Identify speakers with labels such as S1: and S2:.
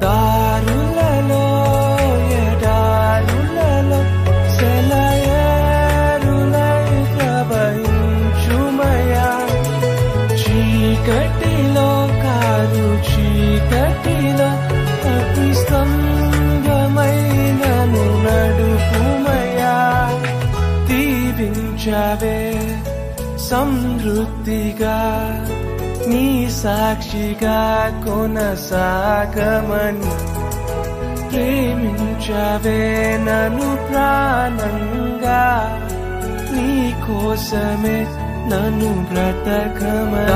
S1: దారులలో ఎడారులలో సెలయేరులై ప్రవహించుమయా చీకటిలో కారు చీకటిలో అతి స్తంభమైనను నడుపుమయా దీవించవే సమృద్ధిగా నీ సాక్షిగా కొనసాగమని ప్రేమించవే నన్ను ప్రాణంగా నీ కోసమే నన్ను బ్రతకమని